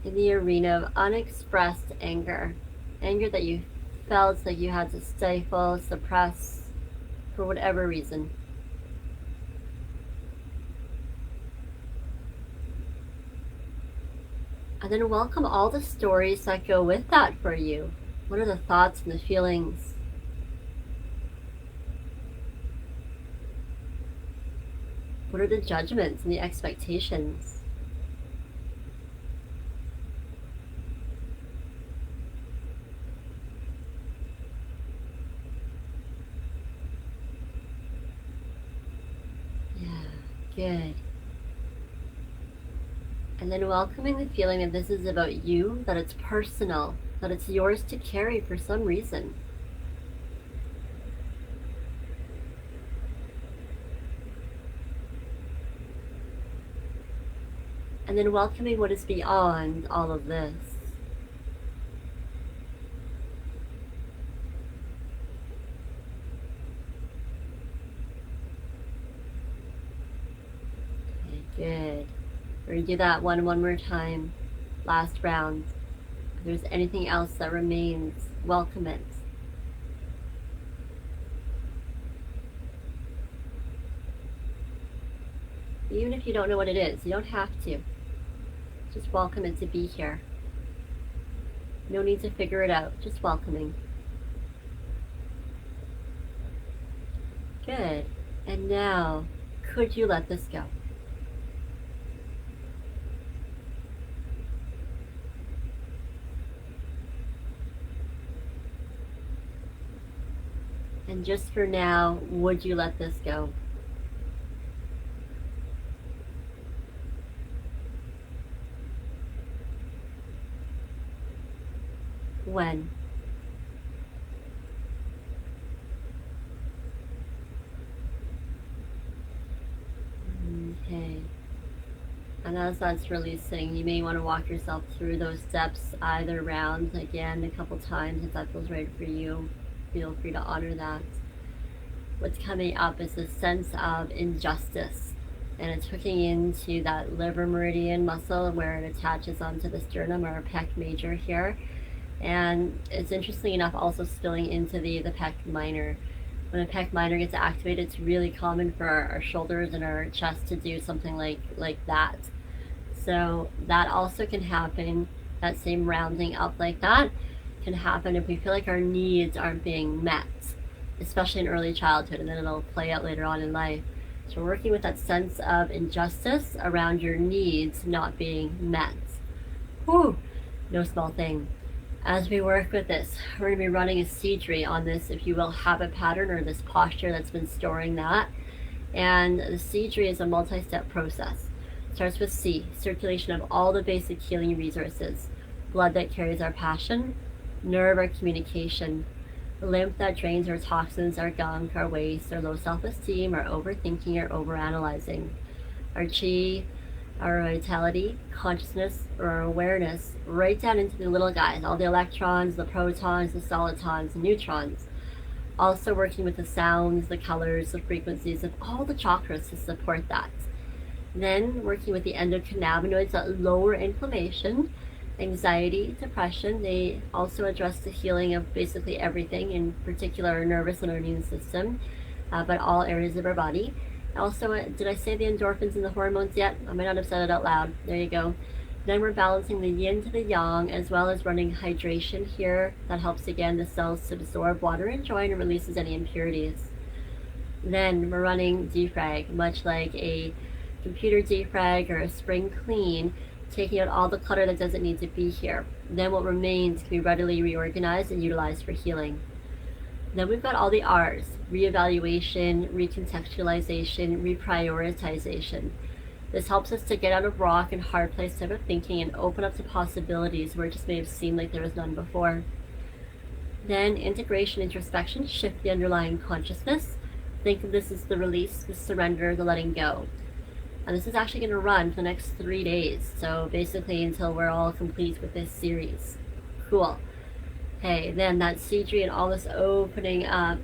in the arena of unexpressed anger. Anger that you felt like you had to stifle, suppress, for whatever reason. And then welcome all the stories that go with that for you. What are the thoughts and the feelings? What are the judgments and the expectations? Yeah, good. And then welcoming the feeling that this is about you, that it's personal, that it's yours to carry for some reason. And then welcoming what is beyond all of this. Okay, good. We're going to do that one more time. Last round. If there's anything else that remains, welcome it. Even if you don't know what it is, you don't have to. Just welcome it to be here. No need to figure it out, just welcoming. Good. And now, could you let this go? And just for now, would you let this go? When? Okay. And as that's releasing, you may want to walk yourself through those steps either round again a couple times if that feels right for you. Feel free to honor that. What's coming up is a sense of injustice, and it's hooking into that liver meridian muscle where it attaches onto the sternum or pec major here. And it's interesting enough also spilling into the pec minor. When the pec minor gets activated, it's really common for our shoulders and our chest to do something like that. So that also can happen. That same rounding up like that can happen if we feel like our needs aren't being met, especially in early childhood, and then it'll play out later on in life. So we're working with that sense of injustice around your needs not being met. Whew, no small thing. As we work with this, we're going to be running a Seedry on this, if you will, habit pattern or this posture that's been storing that. And the Seedry is a multi-step process. It starts with C, circulation of all the basic healing resources. Blood that carries our passion, nerve our communication, lymph that drains our toxins, our gunk, our waste, our low self-esteem, our overthinking, our overanalyzing, our chi, our vitality, consciousness, or our awareness, right down into the little guys, all the electrons, the protons, the solitons, the neutrons. Also working with the sounds, the colors, the frequencies of all the chakras to support that. Then working with the endocannabinoids that lower inflammation, anxiety, depression. They also address the healing of basically everything, in particular our nervous and our immune system, but all areas of our body. Also, did I say the endorphins and the hormones yet? I might not have said it out loud. There you go. Then we're balancing the yin to the yang, as well as running hydration here. That helps again the cells to absorb water and joy and releases any impurities. Then we're running defrag, much like a computer defrag or a spring clean, taking out all the clutter that doesn't need to be here. Then what remains can be readily reorganized and utilized for healing. Then we've got all the R's: reevaluation, recontextualization, reprioritization. This helps us to get out of rock and hard place type of thinking and open up to possibilities where it just may have seemed like there was none before. Then integration, introspection, shift the underlying consciousness. Think of this as the release, the surrender, the letting go. And this is actually going to run for the next 3 days. So basically until we're all complete with this series. Cool. Okay, then that Seedry and all this opening up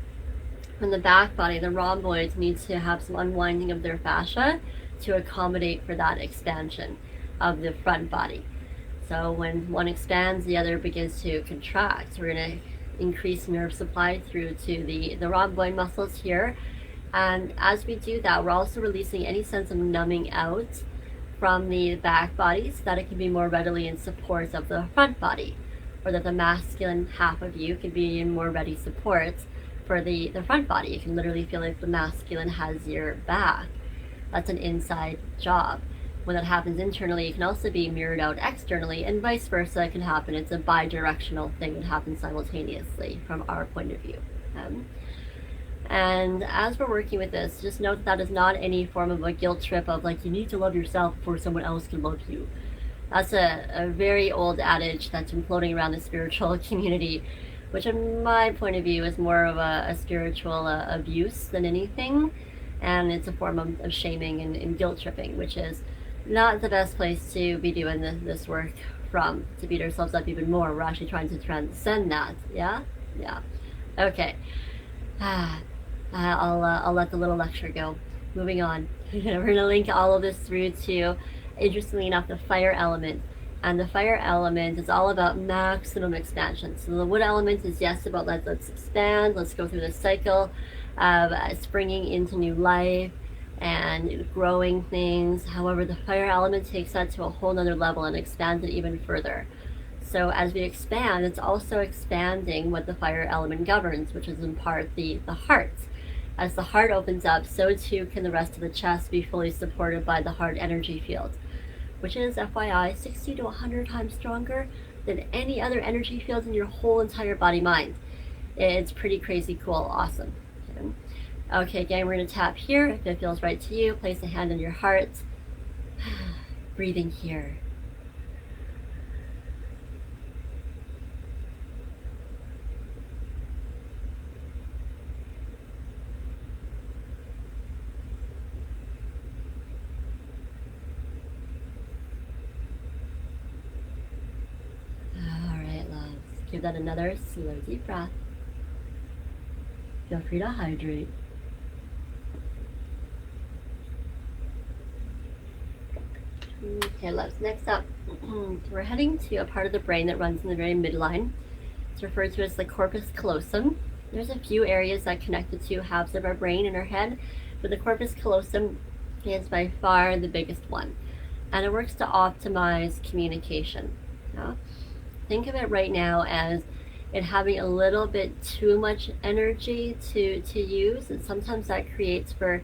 from the back body, the rhomboids need to have some unwinding of their fascia to accommodate for that expansion of the front body. So when one expands, the other begins to contract. We're going to increase nerve supply through to the rhomboid muscles here. And as we do that, we're also releasing any sense of numbing out from the back body so that it can be more readily in support of the front body, or that the masculine half of you can be in more ready support for the front body. You can literally feel like the masculine has your back. That's an inside job. When that happens internally, it can also be mirrored out externally, and vice versa. It can happen. It's a bi-directional thing that happens simultaneously from our point of view. And as we're working with this, just note that is not any form of a guilt trip of like, you need to love yourself before someone else can love you. That's a very old adage that's been floating around the spiritual community, which in my point of view is more of a spiritual abuse than anything. And it's a form of shaming and guilt tripping, which is not the best place to be doing this work from, to beat ourselves up even more. We're actually trying to transcend that. Yeah? Yeah. Okay. I'll let the little lecture go. Moving on. We're going to link all of this through to, interestingly enough, the fire element. And the fire element is all about maximum expansion. So the wood element is, yes, about let's expand, let's go through the cycle of springing into new life and growing things. However, the fire element takes that to a whole nother level and expands it even further. So as we expand, it's also expanding what the fire element governs, which is in part the heart. As the heart opens up, so too can the rest of the chest be fully supported by the heart energy field, which is, FYI, 60 to 100 times stronger than any other energy field in your whole entire body-mind. It's pretty crazy cool, awesome. Okay, again, we're going to tap here. If it feels right to you, place a hand on your heart. Breathing here. Give that another slow, deep breath. Feel free to hydrate. Okay, loves. Next up, we're heading to a part of the brain that runs in the very midline. It's referred to as the corpus callosum. There's a few areas that connect the two halves of our brain in our head, but the corpus callosum is by far the biggest one. And it works to optimize communication. Yeah? Think of it right now as it having a little bit too much energy to use, and sometimes that creates for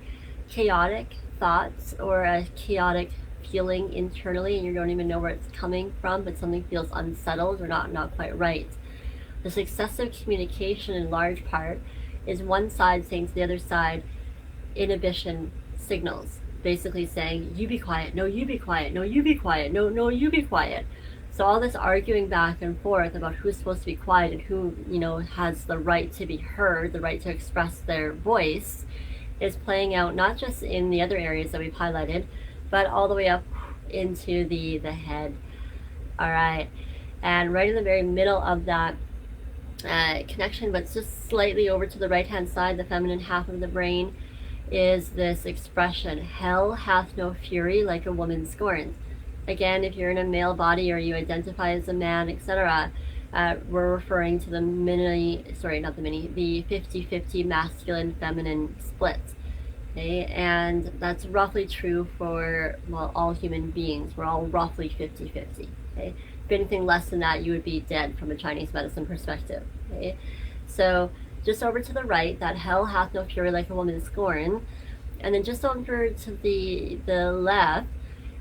chaotic thoughts or a chaotic feeling internally, and you don't even know where it's coming from, but something feels unsettled or not quite right. This excessive communication in large part is one side saying to the other side inhibition signals, basically saying, you be quiet, no, you be quiet, no, you be quiet, no, you be quiet. So all this arguing back and forth about who's supposed to be quiet and who, has the right to be heard, the right to express their voice, is playing out not just in the other areas that we've highlighted, but all the way up into the head. All right. And right in the very middle of that connection, but just slightly over to the right-hand side, the feminine half of the brain, is this expression, hell hath no fury like a woman scorns. Again, if you're in a male body or you identify as a man, etc., we're referring to the 50-50 masculine-feminine split. Okay? And that's roughly true for, all human beings. We're all roughly 50-50. Okay? If anything less than that, you would be dead from a Chinese medicine perspective. Okay? So just over to the right, that hell hath no fury like a woman scorned. And then just over to the left,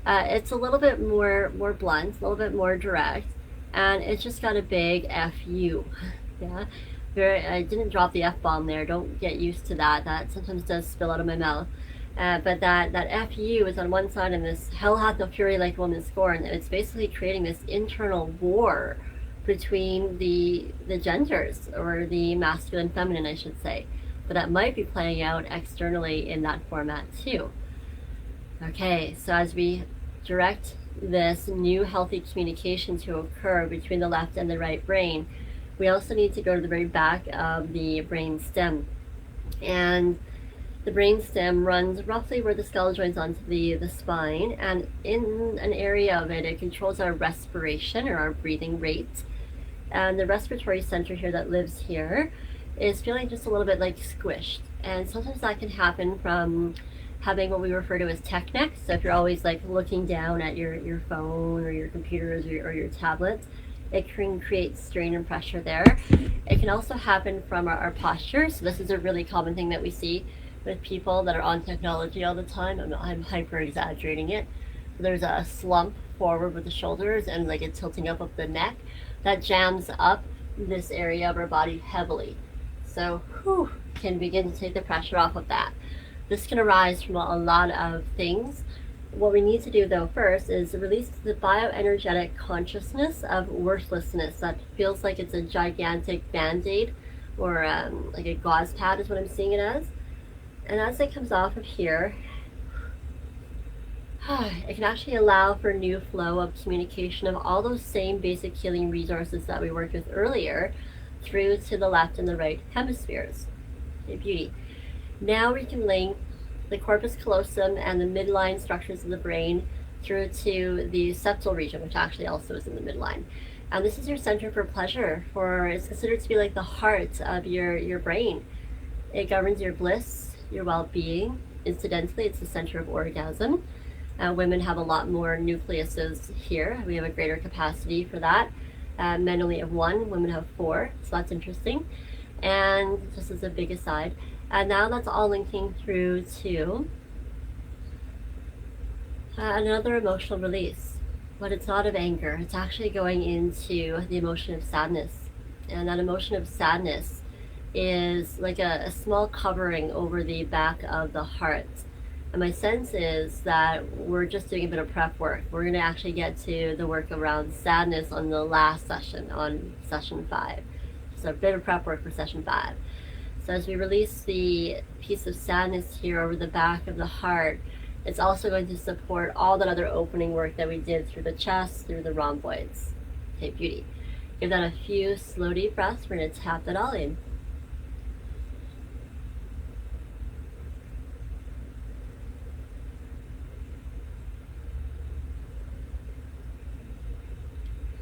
it's a little bit more blunt, a little bit more direct, and it's just got a big F-U. Yeah, I didn't drop the F-bomb there. Don't get used to that. That sometimes does spill out of my mouth. But that F-U is on one side, and this hell hath no fury like woman scorned, and it's basically creating this internal war between the genders, or the masculine feminine, I should say. But that might be playing out externally in that format too. Okay, so as we direct this new healthy communication to occur between the left and the right brain, we also need to go to the very back of the brain stem. And the brain stem runs roughly where the skull joins onto the spine, and in an area of it, it controls our respiration or our breathing rate. And the respiratory center here that lives here is feeling just a little bit like squished. And sometimes that can happen from having what we refer to as tech neck. So if you're always like looking down at your phone or your computers or your tablet, it can create strain and pressure there. It can also happen from our posture. So this is a really common thing that we see with people that are on technology all the time. I'm hyper exaggerating it. There's a slump forward with the shoulders and like it's tilting up the neck. That jams up this area of our body heavily. So can begin to take the pressure off of that. This can arise from a lot of things. What we need to do though first is release the bioenergetic consciousness of worthlessness that feels like it's a gigantic band-aid or like a gauze pad is what I'm seeing it as. And as it comes off of here, it can actually allow for new flow of communication of all those same basic healing resources that we worked with earlier through to the left and the right hemispheres. Okay, beauty. Now we can link the corpus callosum and the midline structures of the brain through to the septal region, which actually also is in the midline. And this is your center for pleasure, for it's considered to be like the heart of your brain. It governs your bliss, your well-being. Incidentally, it's the center of orgasm. Women have a lot more nucleuses here. We have a greater capacity for that. Men only have 1, women have 4, so that's interesting. And just as a big aside, and now that's all linking through to another emotional release. But it's not of anger, it's actually going into the emotion of sadness. And that emotion of sadness is like a small covering over the back of the heart. And my sense is that we're just doing a bit of prep work. We're going to actually get to the work around sadness on the last session, on session 5. So a bit of prep work for session 5. So as we release the piece of sadness here over the back of the heart, it's also going to support all that other opening work that we did through the chest, through the rhomboids. Okay, beauty. Give that a few slow deep breaths. We're going to tap that all in.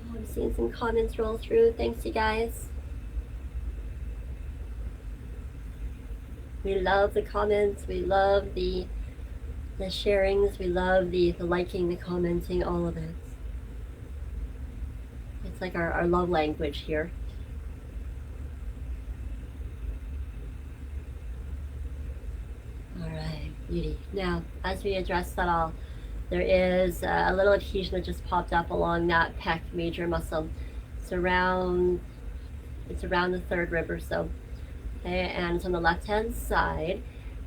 Oh, I'm seeing some comments roll through. Thanks, you guys. We love the comments. We love the sharings. We love the liking, the commenting, all of it. It's like our love language here. All right, beauty. Now, as we address that all, there is a little adhesion that just popped up along that pec major muscle. It's around the 3rd rib or so. Okay, and it's on the left-hand side,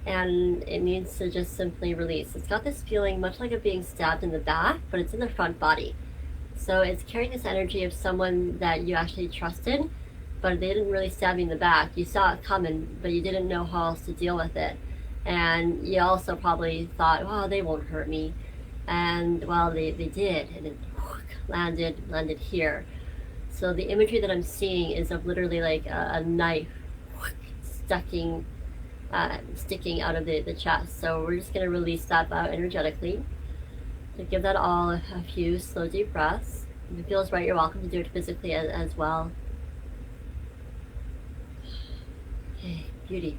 and it needs to just simply release. It's got this feeling much like it being stabbed in the back, but it's in the front body. So it's carrying this energy of someone that you actually trusted, but they didn't really stab you in the back. You saw it coming, but you didn't know how else to deal with it. And you also probably thought, well, they won't hurt me. And well, they did, and it landed here. So the imagery that I'm seeing is of literally like a knife sticking out of the chest. So we're just going to release that energetically. So give that all a few slow deep breaths. If it feels right, you're welcome to do it physically as well. Okay, beauty.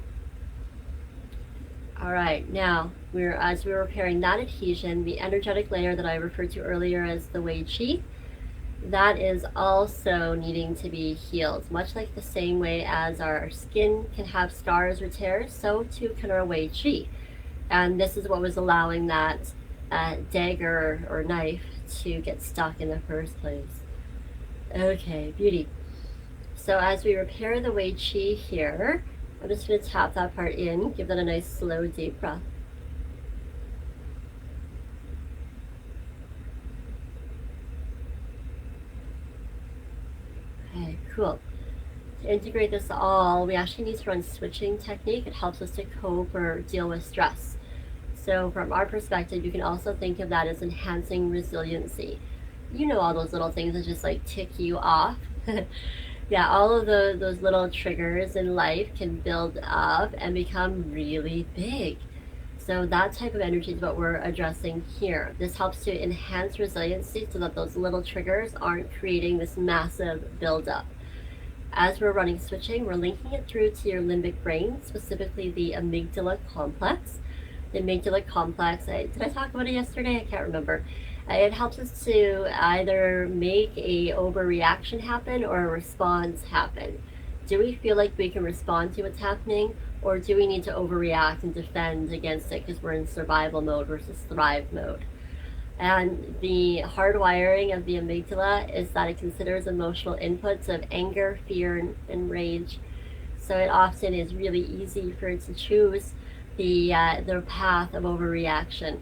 All right, now as we're repairing that adhesion, the energetic layer that I referred to earlier as the Wei Qi, that is also needing to be healed. Much like the same way as our skin can have scars or tears, so too can our Wei Qi. And this is what was allowing that dagger or knife to get stuck in the first place. Okay, beauty. So as we repair the Wei Qi here, I'm just going to tap that part in, give that a nice slow deep breath. Okay, cool. To integrate this all, we actually need to run switching technique. It helps us to cope or deal with stress. So from our perspective, you can also think of that as enhancing resiliency. You know, all those little things that just like tick you off. Yeah, all of those little triggers in life can build up and become really big. So that type of energy is what we're addressing here. This helps to enhance resiliency so that those little triggers aren't creating this massive buildup. As we're running switching, we're linking it through to your limbic brain, specifically the amygdala complex. The amygdala complex, did I talk about it yesterday? I can't remember. It helps us to either make a overreaction happen or a response happen. Do we feel like we can respond to what's happening, or do we need to overreact and defend against it because we're in survival mode versus thrive mode? And the hardwiring of the amygdala is that it considers emotional inputs of anger, fear, and rage. So it often is really easy for it to choose the path of overreaction.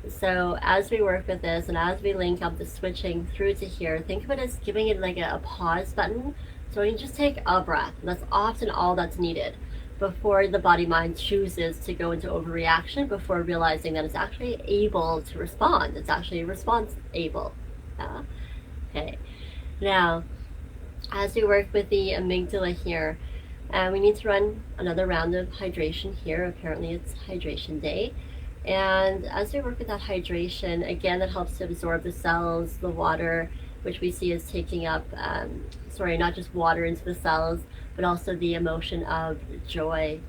So as we work with this and as we link up the switching through to here, think of it as giving it like a pause button. So you can just take a breath. That's often all that's needed. before the body mind chooses to go into overreaction, before realizing that it's actually able to respond. It's actually response able. Yeah? Okay. Now, as we work with the amygdala here, we need to run another round of hydration here. Apparently it's hydration day. And as we work with that hydration, again, that helps to absorb the cells, the water, which we see is taking up, not just water into the cells, but also the emotion of joy,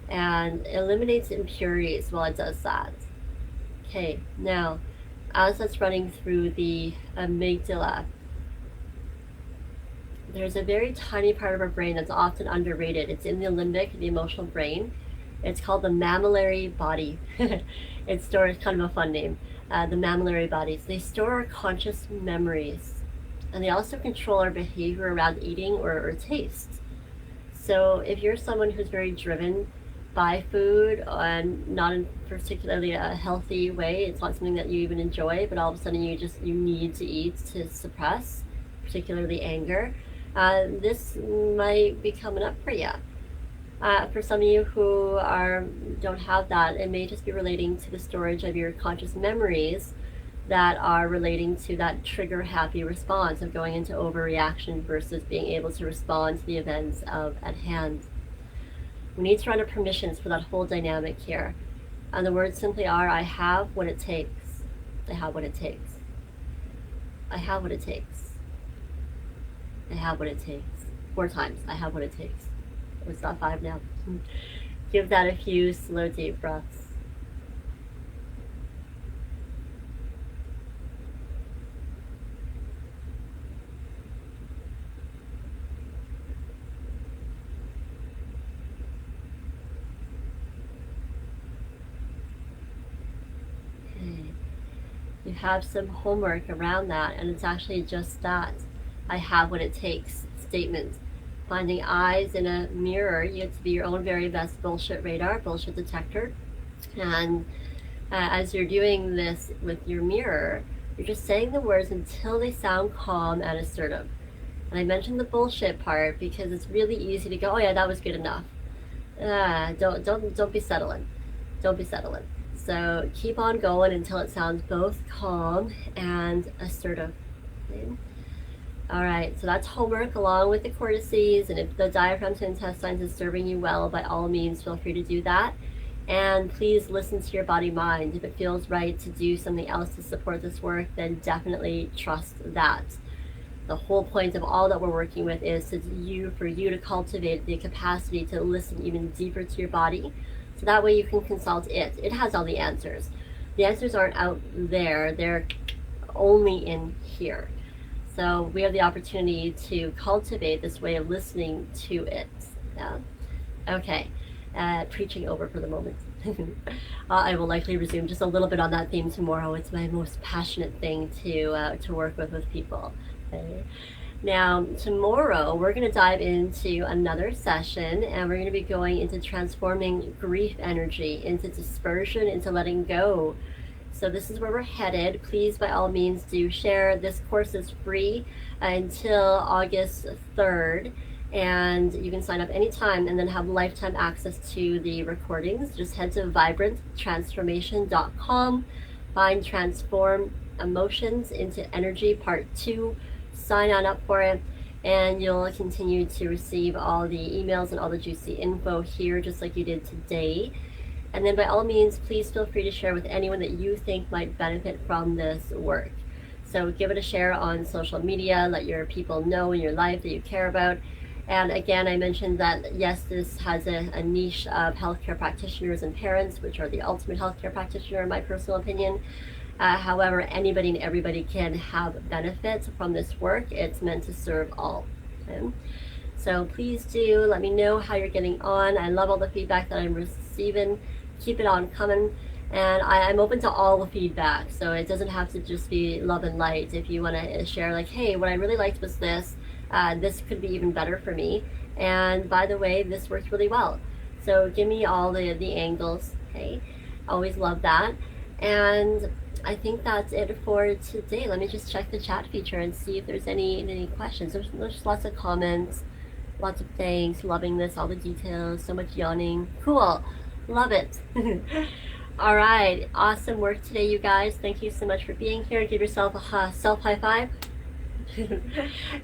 and eliminates impurities while it does that. Okay, now, as that's running through the amygdala, there's a very tiny part of our brain that's often underrated. It's in the limbic, the emotional brain. It's called the mammillary body. It stores, kind of a fun name, the mammillary bodies. They store our conscious memories, and they also control our behavior around eating or taste. So if you're someone who's very driven by food and not in particularly a healthy way, it's not something that you even enjoy, but all of a sudden you need to eat to suppress, particularly anger, this might be coming up for you. For some of you who don't have that, it may just be relating to the storage of your conscious memories that are relating to that trigger happy response of going into overreaction versus being able to respond to the events at hand. We need to run a permissions for that whole dynamic here. And the words simply are, I have what it takes. I have what it takes. I have what it takes. I have what it takes. 4 times. I have what it takes. It's not 5 now. Give that a few slow, deep breaths. Okay. You have some homework around that, and it's actually just that. I have what it takes statement. Finding eyes in a mirror, you have to be your own very best bullshit radar, bullshit detector. And as you're doing this with your mirror, you're just saying the words until they sound calm and assertive. And I mentioned the bullshit part because it's really easy to go, oh yeah, that was good enough. Don't be settling. Don't be settling. So keep on going until it sounds both calm and assertive. Okay? All right, so that's homework along with the cortices, and if the diaphragm to intestines is serving you well, by all means, feel free to do that. And please listen to your body-mind. If it feels right to do something else to support this work, then definitely trust that. The whole point of all that we're working with is for you to cultivate the capacity to listen even deeper to your body, so that way you can consult it. It has all the answers. The answers aren't out there, they're only in here. So we have the opportunity to cultivate this way of listening to it. Yeah? Okay, preaching over for the moment. I will likely resume just a little bit on that theme tomorrow. It's my most passionate thing to work with people. Okay? Now, tomorrow we're going to dive into another session, and we're going to be going into transforming grief energy into dispersion, into letting go. So this is where we're headed. Please, by all means, do share. This course is free until August 3rd, and you can sign up anytime and then have lifetime access to the recordings. Just head to vibranttransformation.com, find Transform Emotions into Energy Part 2, sign on up for it, and you'll continue to receive all the emails and all the juicy info here, just like you did today. And then by all means, please feel free to share with anyone that you think might benefit from this work. So give it a share on social media, let your people know in your life that you care about. And again, I mentioned that yes, this has a niche of healthcare practitioners and parents, which are the ultimate healthcare practitioner in my personal opinion. However, anybody and everybody can have benefits from this work. It's meant to serve all. Okay? So please do let me know how you're getting on. I love all the feedback that I'm receiving. Keep it on coming, and I'm open to all the feedback, so it doesn't have to just be love and light. If you want to share like, hey, what I really liked was this could be even better for me, and by the way, this worked really well. So give me all the angles. Okay, always love that. And I think that's it for today. Let me just check the chat feature and see if there's any questions. There's lots of comments. Lots of thanks. Loving this, all the details, so much yawning. Cool. Love it. All right. Awesome work today, you guys. Thank you so much for being here. Give yourself a self high five.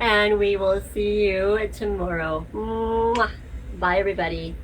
And we will see you tomorrow. Mwah. Bye, everybody.